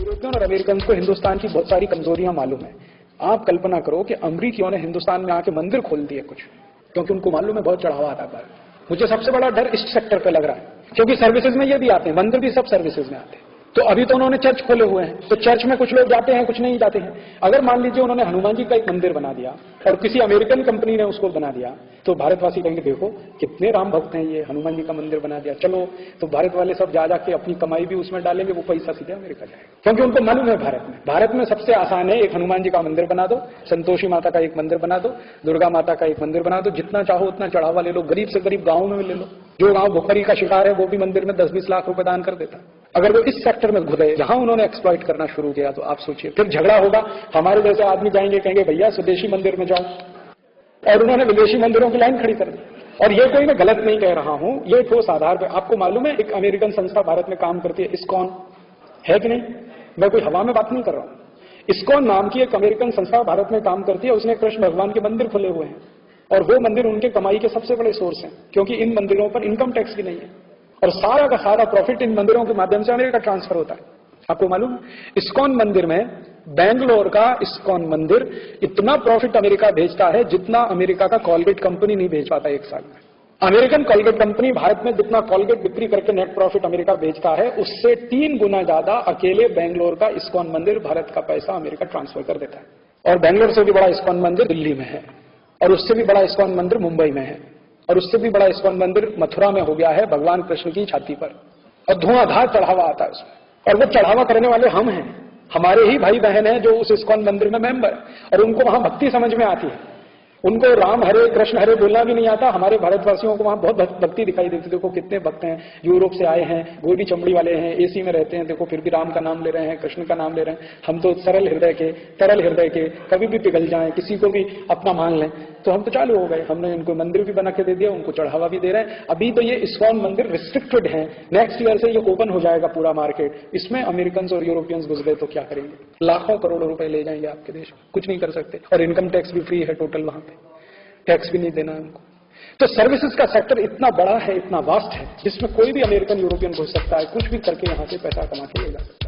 European और American को हिंदुस्तान की बहुत सारी कमजोरियां मालूम है। आप कल्पना करो कि अमरीकियों ने हिंदुस्तान में आके मंदिर खोल दिए कुछ, क्योंकि उनको मालूम है बहुत चढ़ावा आता है। मुझे सबसे बड़ा डर इस सेक्टर पे लग रहा है, क्योंकि सर्विसेज में ये भी आते हैं, मंदिर भी सब सर्विसेज में आते हैं। तो अभी तो उन्होंने चर्च खोले हुए हैं, तो चर्च में कुछ लोग जाते हैं, कुछ नहीं जाते हैं। अगर मान लीजिए उन्होंने हनुमान जी का एक मंदिर बना दिया और किसी अमेरिकन कंपनी ने उसको बना दिया, तो भारतवासी कहेंगे देखो कितने राम भक्त हैं, ये हनुमान जी का मंदिर बना दिया, चलो। तो भारत वाले सब जा जाके अपनी कमाई भी उसमें डालेंगे, वो पैसा सीधे अमेरिका जाएगा, क्योंकि उनको मालूम है भारत में सबसे आसान है, एक हनुमान जी का मंदिर बना दो, संतोषी माता का एक मंदिर बना दो, दुर्गा माता का एक मंदिर बना दो, जितना चाहो उतना चढ़ावा ले लो, गरीब से गरीब गाँव में ले लो। जो गांव भुखमरी का शिकार है वो भी मंदिर में 10-20 लाख रुपए दान कर देता। अगर वो इस सेक्टर में घुस गए, जहां उन्होंने एक्सप्लॉइट करना शुरू किया, तो आप सोचिए फिर झगड़ा होगा। हमारे जैसे आदमी जाएंगे, कहेंगे भैया स्वदेशी मंदिर में जाओ, और उन्होंने विदेशी मंदिरों की लाइन खड़ी कर दी। और ये कोई मैं गलत नहीं कह रहा हूं, ये ठोस आधार पर। आपको मालूम है एक अमेरिकन संस्था भारत में काम करती है, इस्कॉन, है कि नहीं? मैं कोई हवा में बात नहीं कर रहा हूं। इस्कॉन नाम की एक अमेरिकन संस्था भारत में काम करती है, उसने कृष्ण भगवान के मंदिर खुले हुए हैं, और वो मंदिर उनके कमाई के सबसे बड़े सोर्स हैं, क्योंकि इन मंदिरों पर इनकम टैक्स भी नहीं है, और सारा का सारा प्रॉफिट इन मंदिरों के माध्यम से अमेरिका ट्रांसफर होता है। आपको मालूम है इस्कॉन मंदिर में, बेंगलोर का इस्कॉन मंदिर इतना प्रॉफिट अमेरिका भेजता है जितना अमेरिका का कॉलगेट कंपनी नहीं भेज पाता एक साल में। अमेरिकन कॉलगेट कंपनी भारत में जितना कॉलगेट बिक्री करके नेट प्रॉफिट अमेरिका भेजता है, उससे 3 गुना ज्यादा अकेले बेंगलोर का इस्कॉन मंदिर भारत का पैसा अमेरिका ट्रांसफर कर देता है। और बेंगलोर से भी बड़ा इस्कॉन मंदिर दिल्ली में है, और उससे भी बड़ा इस्कॉन मंदिर मुंबई में है, और उससे भी बड़ा इस्कॉन मंदिर मथुरा में हो गया है भगवान कृष्ण की छाती पर, और धुआंधार चढ़ावा आता है उसमें। और वो चढ़ावा करने वाले हम हैं, हमारे ही भाई बहन हैं जो उस इस्कॉन मंदिर में मेंबर, और उनको वहां भक्ति समझ में आती है। उनको राम हरे कृष्ण हरे बोलना भी नहीं आता। हमारे भारतवासियों को वहां बहुत भक्ति दिखाई देती है। देखो कितने भक्त हैं, यूरोप से आए हैं, गोरी चमड़ी वाले हैं, एसी में रहते हैं, देखो फिर भी राम का नाम ले रहे हैं, कृष्ण का नाम ले रहे हैं। हम तो सरल हृदय के, तरल हृदय के, कभी भी पिघल जाएं, किसी को भी अपना मान लें, तो हम तो चालू हो गए। हमने इनको मंदिर भी बना के दे दिया, उनको चढ़ावा भी दे रहे हैं। अभी तो ये इस्कॉन मंदिर रिस्ट्रिक्टेड है, नेक्स्ट ईयर से ये ओपन हो जाएगा पूरा मार्केट। इसमें अमेरिकन और यूरोपियंस घुस गए तो क्या करेंगे? लाखों करोड़ों रुपए ले जाएंगे आपके देश में, कुछ नहीं कर सकते। और इनकम टैक्स भी फ्री है टोटल, वहां पे टैक्स भी नहीं देना है उनको। तो सर्विसेज का सेक्टर इतना बड़ा है, इतना वास्ट है, जिसमें कोई भी अमेरिकन यूरोपियन घुस सकता है, कुछ भी करके यहां से पैसा कमा के ले जा सकता है।